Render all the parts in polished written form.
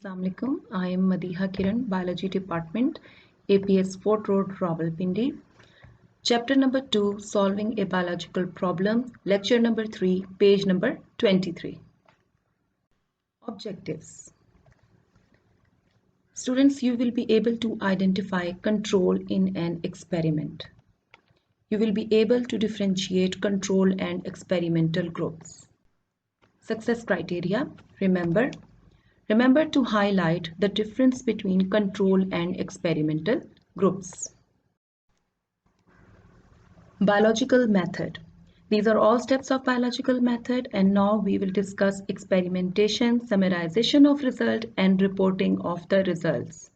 Assalamualaikum. I am Madiha Kiran, Biology Department, APS Fort Road, Rawalpindi. Chapter number 2, Solving a Biological Problem, Lecture number 3, page number 23. Objectives. Students, you will be able to identify control in an experiment. You will be able to differentiate control and experimental groups. Success criteria. Remember to highlight the difference between control and experimental groups. Biological method. These are all steps of biological method, and now we will discuss experimentation, summarization of result and reporting of the results.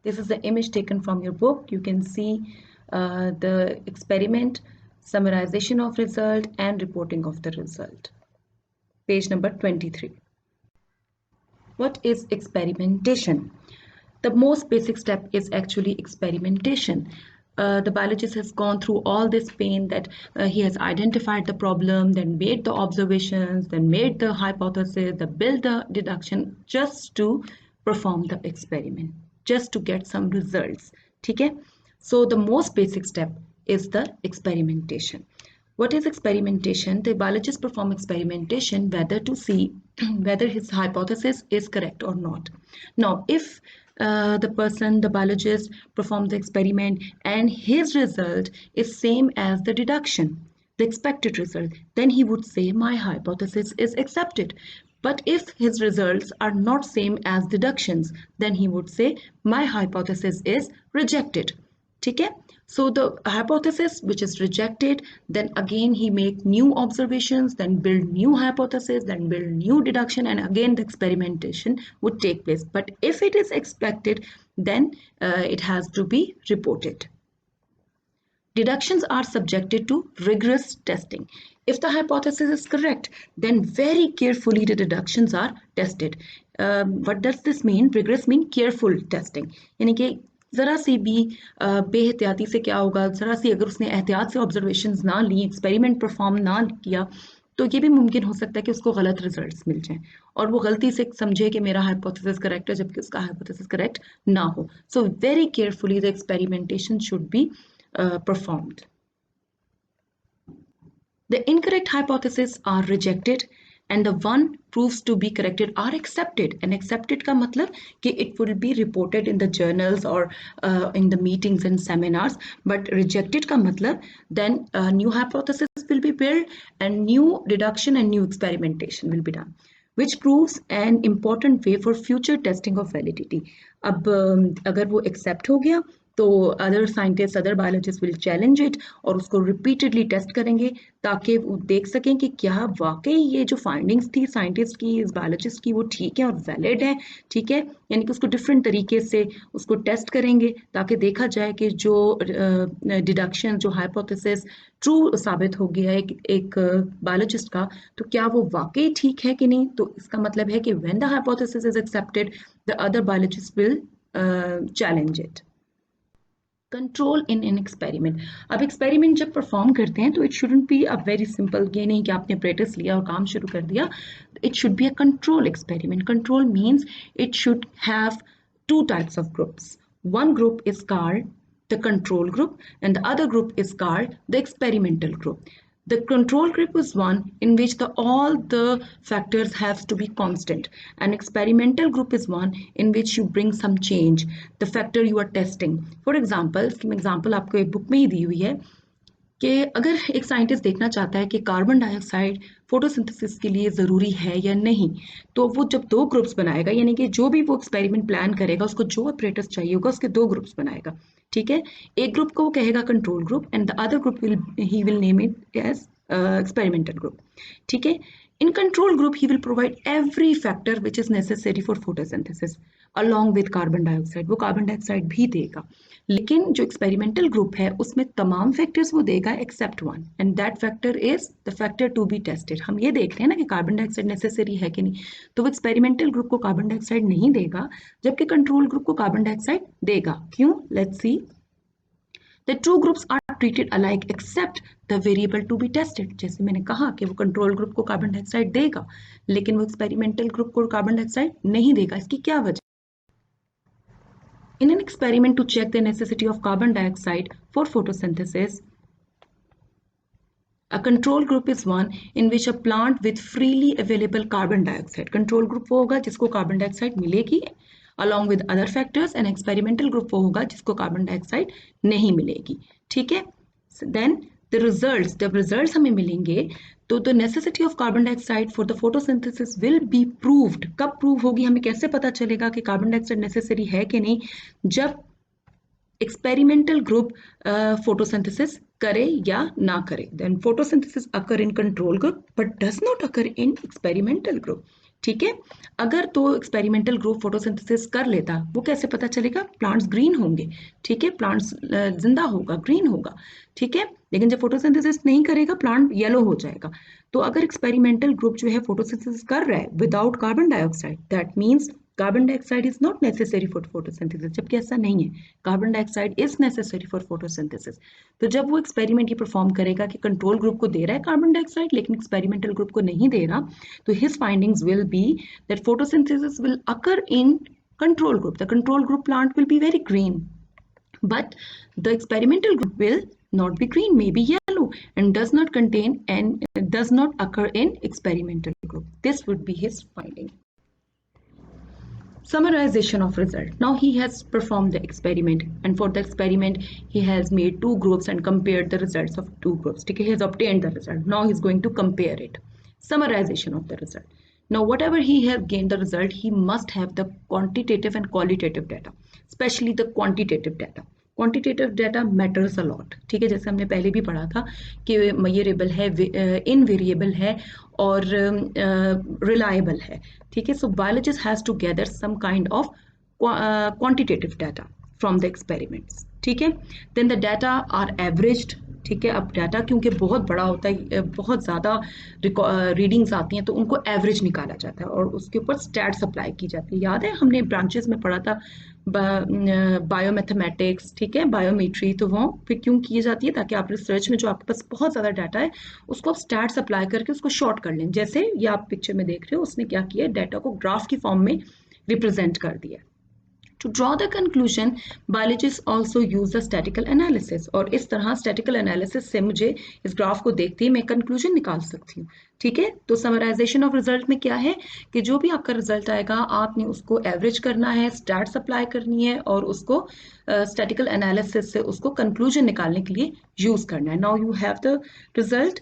This is the image taken from your book. You can see the experiment, summarization of result and reporting of the result. Page number 23. What is experimentation? The most basic step is actually experimentation. The biologist has gone through all this pain that he has identified the problem, then made the observations, then made the hypothesis, then built the deduction just to perform the experiment, just to get some results. Okay? So the most basic step is the experimentation. What is experimentation? The biologist perform experimentation whether to see whether his hypothesis is correct or not. Now, if the biologist perform the experiment and his result is same as the deduction, the expected result, then he would say my hypothesis is accepted. But if his results are not same as deductions, then he would say my hypothesis is rejected. Okay? So the hypothesis which is rejected, then again he make new observations, then build new hypothesis, then build new deduction, and again the experimentation would take place. But if it is expected, then it has to be reported. Deductions are subjected to rigorous testing. If the hypothesis is correct, then very carefully the deductions are tested. What does this mean? Rigorous mean careful testing. यानी कि ज़रा सी भी बेहतियाती से क्या होगा, ज़रा सी अगर उसने एहतियात से ऑब्जर्वेशंस ना ली, एक्सपेरिमेंट परफॉर्म ना किया, तो ये भी मुमकिन हो सकता है कि उसको गलत रिजल्ट्स मिल जाएं और वो गलती से समझे कि मेरा हाइपोथेसिस करेक्ट है जबकि उसका हाइपोथेसिस करेक्ट ना हो. So very carefully the experimentation should be performed. The incorrect hypotheses are rejected and the one proves to be corrected are accepted. And accepted का मतलब कि it will be reported in the journals or in the meetings and seminars. But rejected का मतलब then new hypothesis will be built and new deduction and new experimentation will be done, which proves an important way for future testing of validity. अब अगर वो accept हो गया तो other scientist, other biologist will challenge it और उसको repeatedly test करेंगे ताकि वो देख सकें कि क्या वाकई ये जो फाइंडिंग्स थी साइंटिस्ट की, इस बायोलॉजिस्ट की, वो ठीक है और वैलिड है. ठीक है, यानी कि उसको डिफरेंट तरीके से उसको टेस्ट करेंगे ताकि देखा जाए कि जो डिडक्शन, जो हाइपोथेसिस ट्रू साबित हो गया एक बायोलॉजिस्ट का, तो क्या वो वाकई ठीक है कि नहीं. तो इसका मतलब है कि when the hypothesis is accepted, the other biologist will challenge it. Control in an experiment. अब एक्सपेरिमेंट जब परफॉर्म करते हैं तो it shouldn't be a very simple, ये नहीं कि आपने प्रैक्टिस लिया और काम शुरू कर दिया. It should be a control experiment. Control means it should have two types of groups. One group is called the control group and the other group is called the experimental group. The control group is one in which all the factors have to be constant. An experimental group is one in which you bring some change, the factor you are testing. For example, example आपको एक book में ही दी हुई है कि अगर एक scientist देखना चाहता है कि कार्बन डाइऑक्साइड फोटोसिंथेसिस के लिए ज़रूरी है या नहीं, तो वो जब दो ग्रुप्स बनाएगा, यानी कि जो भी वो एक्सपेरिमेंट प्लान करेगा उसको जो ऑपरेटर्स चाहिए होगा उसके दो ग्रुप्स बनाएगा. ठीक है, एक ग्रुप को वो कहेगा control group and the other group he will name it as experimental group. ठीक है, in control group he will provide every factor which is necessary for photosynthesis along with carbon dioxide. वो carbon dioxide भी देगा, लेकिन जो experimental group है उसमें तमाम फैक्टर्स वो देगा except one and that factor is the factor to be tested. हम ये देख रहे हैं ना कि कार्बन डाइऑक्साइड नेसेसरी है कि नहीं, तो वो एक्सपेरिमेंटल ग्रुप को कार्बन डाइऑक्साइड नहीं देगा जबकि कंट्रोल ग्रुप को कार्बन डाइऑक्साइड देगा. क्यों? Let's see. The two groups are treated alike except the variable to be tested. जैसे मैंने कहा कि वो कंट्रोल ग्रुप को कार्बन डाइऑक्साइड देगा, लेकिन वो एक्सपेरिमेंटल ग्रुप को कार्बन डाइऑक्साइड नहीं देगा। इसकी क्या वजह? In an experiment to check the necessity of carbon dioxide for photosynthesis, a control group is one in which a plant with freely available carbon dioxide, control group वो होगा जिसको carbon dioxide मिलेगी along with other factors, and experimental group वो होगा जिसको carbon dioxide नहीं मिलेगी। ठीक है, then the results, जब results हमें मिलेंगे तो the necessity of carbon dioxide for the photosynthesis will be proved। कब prove होगी? हमें कैसे पता चलेगा कि carbon dioxide necessary है कि नहीं? जब एक्सपेरिमेंटल ग्रुप फोटोसिंथेसिस करे या ना करे। Then photosynthesis occur in control group but does not occur in experimental group. ठीक है, अगर तो एक्सपेरिमेंटल ग्रुप फोटोसिंथेसिस कर लेता, वो कैसे पता चलेगा? प्लांट्स ग्रीन होंगे। ठीक है, प्लांट्स जिंदा होगा, ग्रीन होगा। ठीक है, लेकिन जब फोटोसिंथेसिस नहीं करेगा प्लांट येलो हो जाएगा। तो अगर एक्सपेरिमेंटल ग्रुप जो है फोटोसिंथेसिस कर रहा है without carbon dioxide, that means carbon dioxide is not necessary for photosynthesis, जबकि ऐसा नहीं है, carbon dioxide is necessary for photosynthesis. तो जब वो एक्सपेरिमेंट ये परफॉर्म करेगा कि कंट्रोल ग्रुप को दे रहा है कार्बन डाइऑक्साइड लेकिन एक्सपेरिमेंटल ग्रुप को नहीं दे रहा, तो his findings will be that photosynthesis will occur in control group. The control group plant will be very green, but the experimental group will not be green, maybe yellow, and does not contain and does not occur in experimental group. This would be his finding. Summarization of result. Now he has performed the experiment, and for the experiment he has made two groups and compared the results of two groups. Okay, he has obtained the result. Now he's going to compare it. Summarization of the result. Now whatever he has gained the result, he must have the quantitative and qualitative data, especially the quantitative data. Quantitative data matters a lot. ठीक है, जैसे हमने पहले भी पढ़ा था कि measurable है, इनवेरिएबल है और रिलायबल है। ठीक है, so biologist has to gather some kind of quantitative data from the experiments. ठीक है, then the data are averaged. ठीक है, अब डाटा क्योंकि बहुत बड़ा होता है, बहुत ज़्यादा रीडिंग्स आती हैं, तो उनको एवरेज निकाला जाता है और उसके ऊपर स्टैट्स अप्लाई की जाती है। याद है हमने ब्रांचेस में पढ़ा था बायोमैथमेटिक्स, ठीक है, बायोमेट्री, तो वो फिर क्यों की जाती है? ताकि आप रिसर्च में जो आपके पास बहुत ज़्यादा डाटा है उसको आप स्टैट्स अप्लाई करके उसको शॉर्ट कर लें। जैसे ये आप पिक्चर में देख रहे हो, उसने क्या किया, डाटा को ग्राफ की फॉर्म में रिप्रेजेंट कर दिया। To draw the conclusion, biologists also use the statistical analysis, और इस तरह statistical analysis से मुझे इस ग्राफ को देखते ही मैं कंक्लूजन निकाल सकती हूँ। ठीक है, तो समराइजेशन ऑफ रिजल्ट में क्या है कि जो भी आपका रिजल्ट आएगा आपने उसको एवरेज करना है, स्टैट्स अप्लाई करनी है और उसको स्टैटिकल एनालिसिस से उसको कंक्लूजन निकालने के लिए यूज करना है। Now you have the result,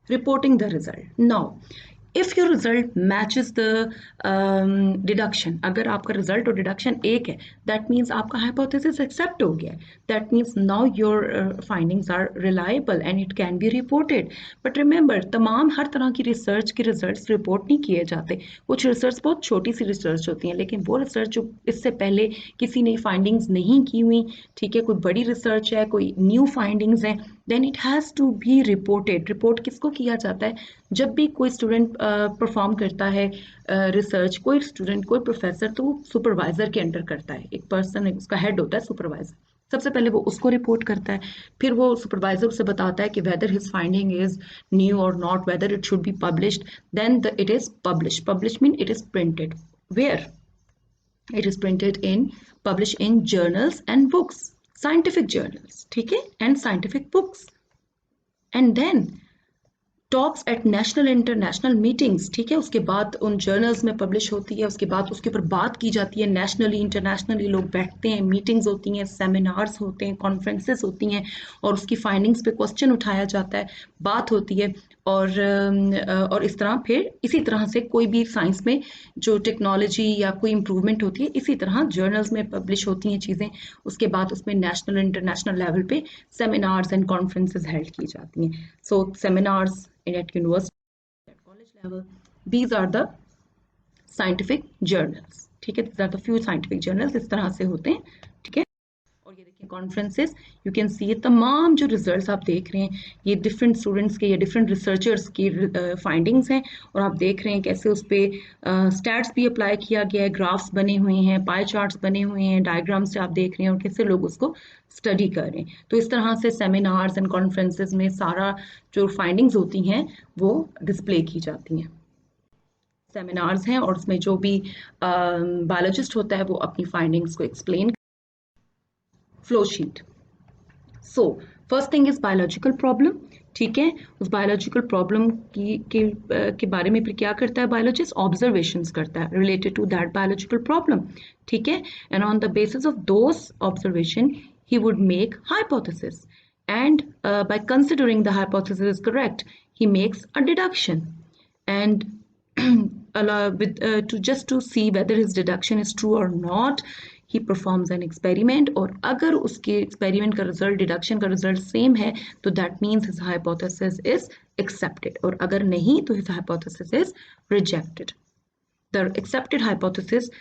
reporting the result. Now if your result matches the deduction, अगर आपका result और deduction एक है, that means आपका hypothesis accept हो गया, that means now your findings are reliable and it can be reported. But remember, तमाम हर तरह की research के results report नहीं किए जाते। कुछ research बहुत छोटी सी research होती है, लेकिन वो research जो इससे पहले किसी ने findings नहीं की हुई, ठीक है, कोई बड़ी research है, कोई new findings है, then it has to be reported. report किसको किया जाता है? जब भी कोई स्टूडेंट परफॉर्म करता है रिसर्च, कोई स्टूडेंट, कोई प्रोफेसर, तो वो सुपरवाइजर के अंडर करता है। एक पर्सन, उसका हेड होता है सुपरवाइजर। सबसे पहले वो उसको रिपोर्ट करता है, फिर वो सुपरवाइजर उसे बताता है कि whether his finding is new और not, whether it should be published, then it is published. Publish mean it is printed. Where it is printed in, publish in journals and books, scientific journals, ठीक है, and scientific books, and then talks at national international meetings. ठीक है, उसके बाद उन journals में publish होती है, उसके बाद उसके ऊपर बात की जाती है नेशनली इंटरनेशनली, लोग बैठते हैं, मीटिंग्स होती हैं, सेमिनार्स होते हैं, कॉन्फ्रेंसेस होती हैं और उसकी फाइंडिंग्स पे क्वेश्चन उठाया जाता है, बात होती है और इस तरह फिर इसी तरह से कोई भी साइंस में जो टेक्नोलॉजी या कोई इम्प्रूवमेंट होती है, इसी तरह जर्नल्स में पब्लिश होती हैं चीज़ें। उसके बाद उसमें नेशनल इंटरनेशनल लेवल पे सेमिनार्स एंड कॉन्फ्रेंसेस हेल्ड की जाती हैं। सो seminars at university, at college level, these are the scientific journals। ठीक है, these are the few scientific journals, इस तरह से होते हैं। ठीक है, और और ये देखिए कॉन्फ्रेंसेस, यू कैन सी ये तमाम जो रिजल्ट्स आप देख रहे हैं ये डिफरेंट स्टूडेंट्स के या डिफरेंट रिसर्चर्स की फाइंडिंग्स हैं, और आप देख रहे हैं कैसे उस पर स्टैट्स भी अप्लाई किया गया है, ग्राफ्स बने हुए हैं, पाई चार्ट्स बने हुए हैं, डायग्राम्स से आप देख रहे हैं और कैसे लोग उसको स्टडी कर रहे हैं। तो इस तरह से सेमिनार्स एंड कॉन्फ्रेंसेस में सारा जो फाइंडिंग्स होती हैं वो डिस्प्ले की जाती हैं। सेमिनार्स हैं और उसमें जो भी बायोलॉजिस्ट होता है वो अपनी फाइंडिंग्स को explain. Flow sheet. So first thing is biological problem, ठीक है। उस बायोलॉजिकल प्रॉब्लम के बारे में फिर क्या करता है बायोलॉजिस्ट, ऑब्जर्वेशंस करता है related to that biological problem, ठीक है। And on the basis of those observation he would make hypothesis, and by considering the hypothesis is correct he makes a deduction, and to see whether his deduction is true or not he performs an experiment, और अगर उसके experiment का result deduction का result same है तो that means his hypothesis is accepted, और अगर नहीं तो his hypothesis is rejected. The accepted hypothesis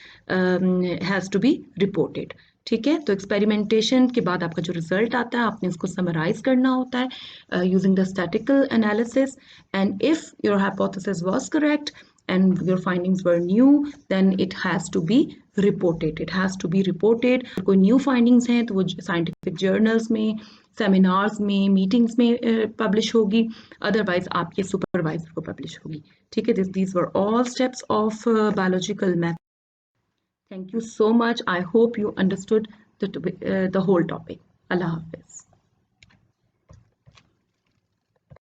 has to be reported, ठीक है। तो एक्सपेरिमेंटेशन के बाद आपका जो रिजल्ट आता है आपने उसको समराइज करना होता है using the statistical analysis, and if your hypothesis was correct and your findings were new then it has to be reported, it has to be reported. कोई new findings हैं तो वो scientific journals में, seminars में, meetings में publish होगी, otherwise आपके supervisor को publish होगी, ठीक है। These were all steps of biological method. Thank you so much. I hope you understood the whole topic. Allah Hafiz.